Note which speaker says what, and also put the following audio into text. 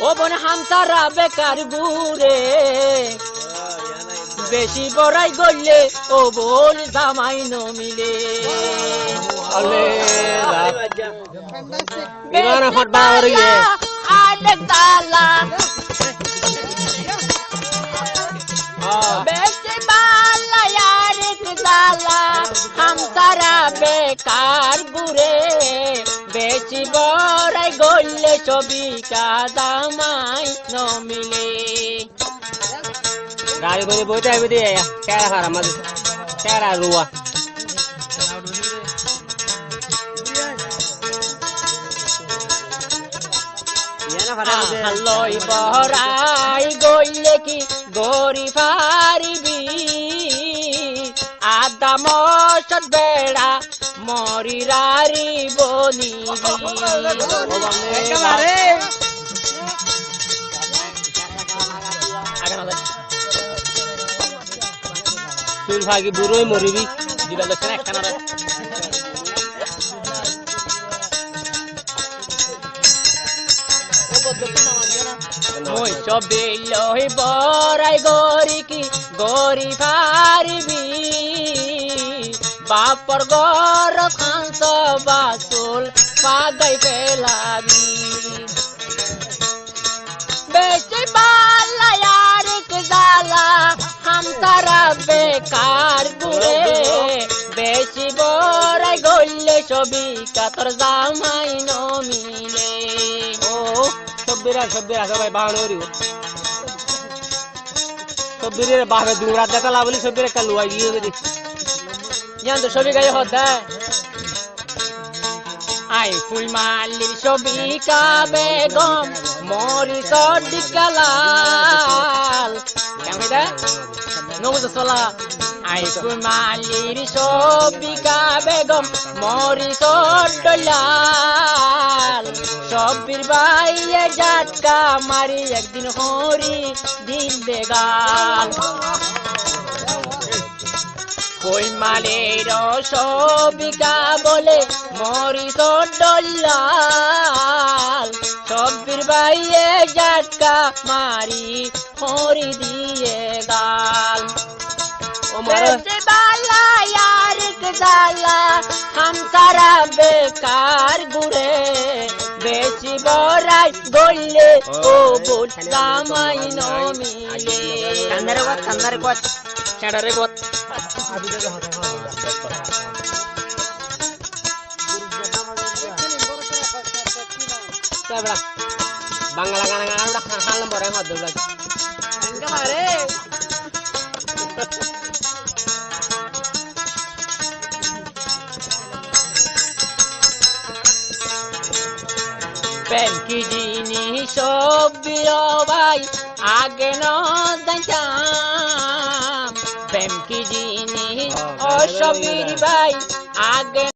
Speaker 1: ও বোন হামসারা বেকার ঘুরে বেশি বড়াই করলে ও বোন জামাই নমিলে আরেক দালা বেশি বালা আরেক দালা হামসারা বেকার ঘুরে বেশি বড়াই করলে ছবি জামাই নমিলে
Speaker 2: गाड़ी बोले बोलते हैं भी क्या रहा मत क्या रहा रुआ
Speaker 1: লই বহরাই গইলে কি গরি পারিবি আদা মশত বেড়া মরি রারি বনিবি
Speaker 2: চুল ভাগি বুড়োই মরিবি দিবা লক্ষ একখানা
Speaker 1: মই সবে লই বড়াই গরি কি গরি পারিবি বাপর গর খাঁস বাসুল পাগাই পেলাবি বেশি বালা আরেক জালা হামসারা বেকার ঘুরে বেশি বড়াই গইলে ছবি কাতর জামাই নমিলে
Speaker 2: ও সব্বিরা সবাই বাহানো রিও সব্বিরে বাহাবে দুরা দেখা লাবলি সব্বিরে কালুয়া গিয়ে গদি
Speaker 1: জান তো ছবি গায়ে হদা আই ফুল মালির ছবি কা বেগম মরি সদিকালাল কেমন নবুজ সলা আই ফুল মালির ছবি কা বেগম মরি সদলাল সবির বাইয়ে জাটকা মারি একদিন হরি দিন বেগাল কই মালের সবিকা বলে মরি সদলাল সবির বাইয়ে জাটকা মারি হরি দিয়ে গাল বেশি বালা আরেক জালা হামসারা বেকার ঘুরে বেশি বড়াই গইলে ও বোন জামাই নমিলে
Speaker 2: কান্দারে কত
Speaker 1: ছেড়ারে কত
Speaker 2: বাংলা গানা গানা হাল নম্বরে হদ লাগে
Speaker 1: মারে প্রেম কি জিনিস ভাই আগে ন জানতাম প্রেম কি জিনিস অসবির ভাই আগে